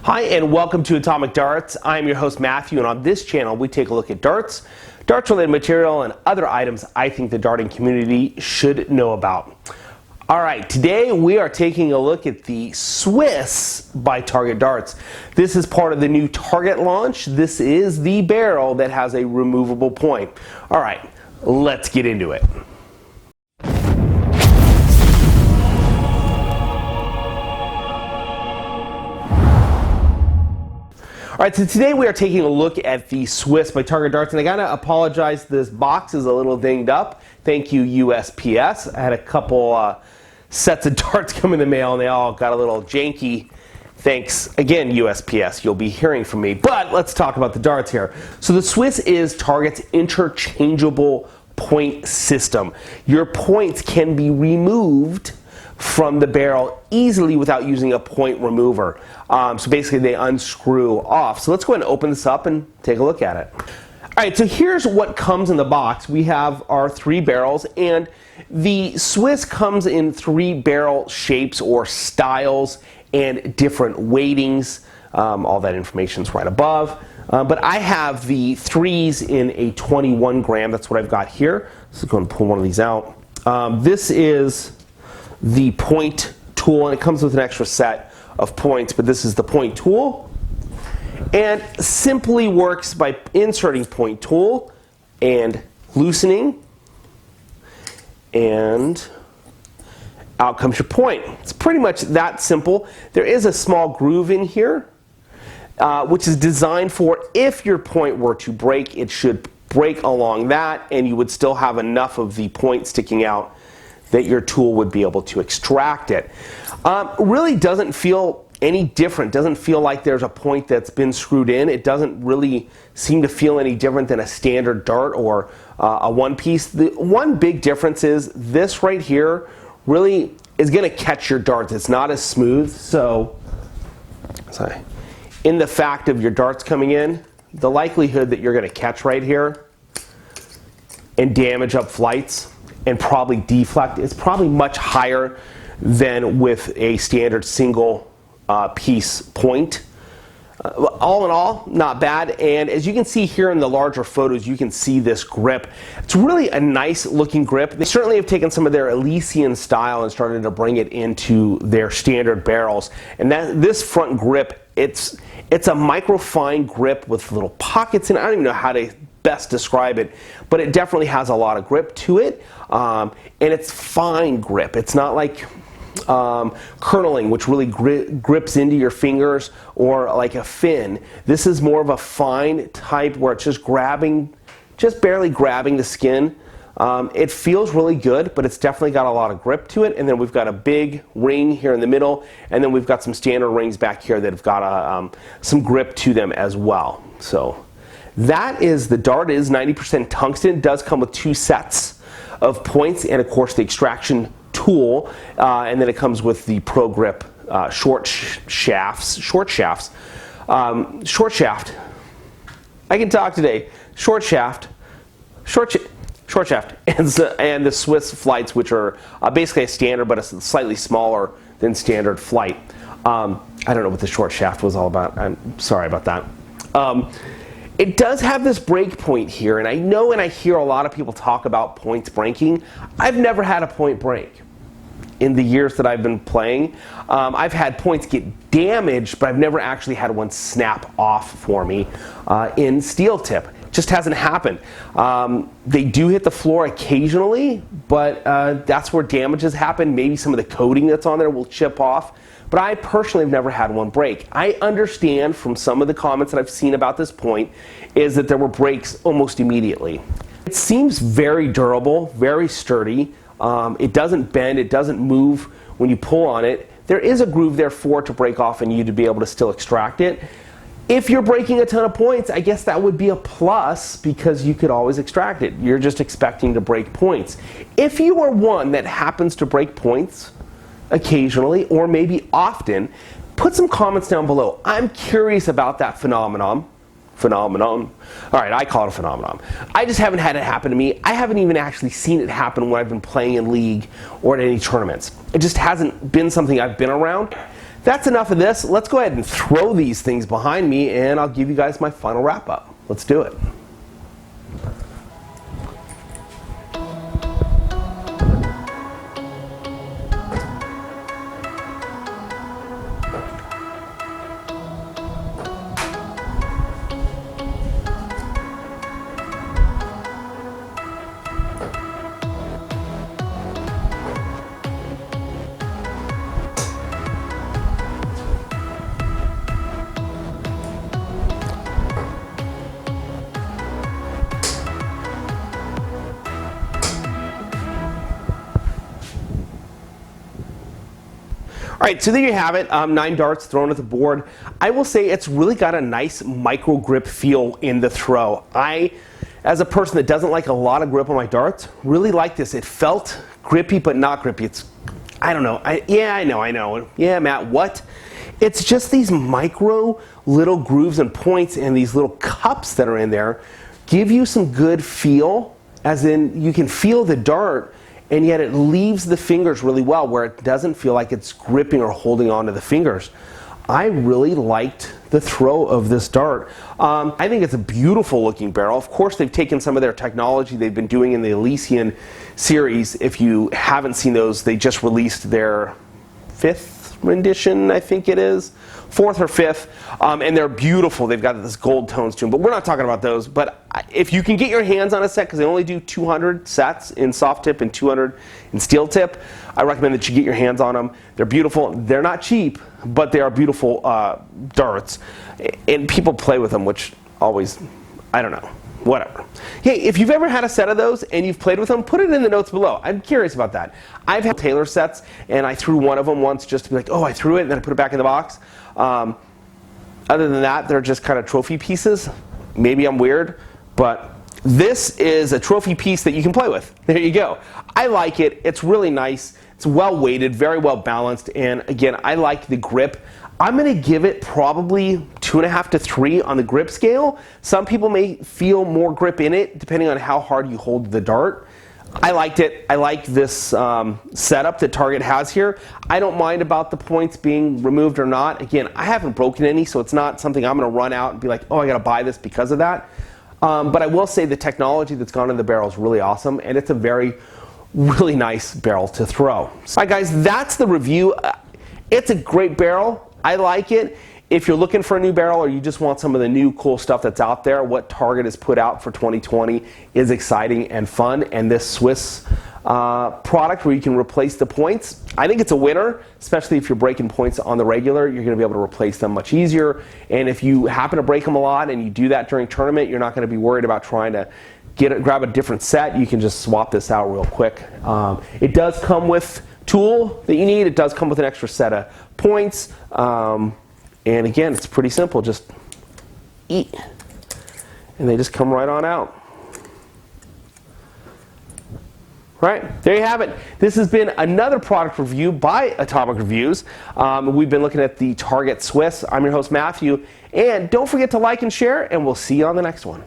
Hi and welcome to Atomic Darts. I'm your host Matthew, and on this channel we take a look at darts related material, and other items I think the darting community should know about. Alright, today we are taking a look at the Swiss by Target Darts. This is part of the new Target launch. This is the barrel that has a removable point. Alright, let's get into it. Alright, so today we are taking a look at the Swiss by Target Darts, and I gotta apologize, this box is a little dinged up. Thank you, USPS. I had a couple sets of darts come in the mail and they all got a little janky. Thanks again, USPS. You'll be hearing from me. But let's talk about the darts here. So the Swiss is Target's interchangeable point system. Your points can be removed from the barrel easily without using a point remover. So basically they unscrew off. So let's go ahead and open this up and take a look at it. Alright, so here's what comes in the box. We have our 3 barrels, and the Swiss comes in 3 barrel shapes or styles and different weightings. All that information is right above. But I have the 3s in a 21 gram. That's what I've got here. So go and pull one of these out. This is the point tool, and it comes with an extra set of points, but this is the point tool, and simply works by inserting point tool and loosening, and out comes your point. It's pretty much that simple. There is a small groove in here, which is designed for if your point were to break, it should break along that, and you would still have enough of the point sticking out that your tool would be able to extract it. Really doesn't feel any different. Doesn't feel like there's a point that's been screwed in. It doesn't really seem to feel any different than a standard dart or a one piece. The one big difference is this right here really is going to catch your darts. It's not as smooth. So in the fact of your darts coming in, the likelihood that you're going to catch right here and damage up flights and probably deflect is probably much higher than with a standard single piece point. All in all, not bad. And as you can see here in the larger photos, you can see this grip. It's really a nice looking grip. They certainly have taken some of their Elysian style and started to bring it into their standard barrels. And this front grip, it's a microfine grip with little pockets, and I don't even know how to best describe it, but it definitely has a lot of grip to it, and it's fine grip. It's not like curling, which really grips into your fingers, or like a fin. This is more of a fine type where it's just barely grabbing the skin. It feels really good, but it's definitely got a lot of grip to it. And then we've got a big ring here in the middle, and then we've got some standard rings back here that have got some grip to them as well. So that is the dart. It is 90% tungsten. It does come with 2 sets of points, and of course the extraction tool, and then it comes with the Pro Grip short shaft. I can talk today. Short shaft, and the Swiss flights, which are basically a standard, but it's slightly smaller than standard flight. I don't know what the short shaft was all about. I'm sorry about that. It does have this break point here, and I know and I hear a lot of people talk about points breaking. I've never had a point break in the years that I've been playing. I've had points get damaged, but I've never actually had one snap off for me in steel tip. It just hasn't happened. They do hit the floor occasionally, but that's where damages happen. Maybe some of the coating that's on there will chip off. But I personally have never had one break. I understand from some of the comments that I've seen about this point is that there were breaks almost immediately. It seems very durable, very sturdy. It doesn't bend, it doesn't move when you pull on it. There is a groove there for it to break off and you to be able to still extract it. If you're breaking a ton of points, I guess that would be a plus because you could always extract it. You're just expecting to break points. If you are one that happens to break points occasionally or maybe often, put some comments down below. I'm curious about that phenomenon. All right, I call it a phenomenon. I just haven't had it happen to me. I haven't even actually seen it happen when I've been playing in league or at any tournaments. It just hasn't been something I've been around. that's enough of this. Let's go ahead and throw these things behind me, and I'll give you guys my final wrap up. Let's do it. All right, so there you have it, 9 darts thrown at the board. I will say it's really got a nice micro grip feel in the throw. I, as a person that doesn't like a lot of grip on my darts, really like this. It felt grippy but not grippy. It's, I don't know, I know. Yeah, Matt, what? It's just these micro little grooves and points and these little cups that are in there give you some good feel, as in you can feel the dart, and yet it leaves the fingers really well where it doesn't feel like it's gripping or holding onto the fingers. I really liked the throw of this dart. I think it's a beautiful looking barrel. Of course, they've taken some of their technology they've been doing in the Elysian series. If you haven't seen those, they just released their 5th rendition, I think it is. 4th or 5th, and they're beautiful. They've got this gold tones to them, but we're not talking about those. But if you can get your hands on a set, because they only do 200 sets in soft tip and 200 in steel tip, I recommend that you get your hands on them. They're beautiful. They're not cheap, but they are beautiful darts, and people play with them, which always, I don't know, whatever. Hey, if you've ever had a set of those and you've played with them, put it in the notes below. I'm curious about that. I've had Taylor sets, and I threw one of them once just to be like, oh, I threw it, and then I put it back in the box. Other than that, they're just kind of trophy pieces. Maybe I'm weird, but this is a trophy piece that you can play with. There you go. I like it. It's really nice. It's well weighted, very well balanced, and again, I like the grip. I'm going to give it probably 2.5 to 3 on the grip scale. Some people may feel more grip in it depending on how hard you hold the dart. I liked it. I like this setup that Target has here. I don't mind about the points being removed or not. Again, I haven't broken any, so it's not something I'm going to run out and be like, oh, I got to buy this because of that. But I will say the technology that's gone in the barrel is really awesome, and it's a really nice barrel to throw. All right, guys, that's the review. It's a great barrel. I like it. If you're looking for a new barrel or you just want some of the new cool stuff that's out there, what Target has put out for 2020 is exciting and fun. And this Swiss product where you can replace the points, I think it's a winner, especially if you're breaking points on the regular. You're going to be able to replace them much easier. And if you happen to break them a lot and you do that during tournament, you're not going to be worried about trying to grab a different set. You can just swap this out real quick. It does come with tool that you need. It does come with an extra set of points. And again, it's pretty simple. Just eat. And they just come right on out. Right, there you have it. This has been another product review by Atomic Reviews. We've been looking at the Target Swiss. I'm your host, Matthew. And don't forget to like and share, and we'll see you on the next one.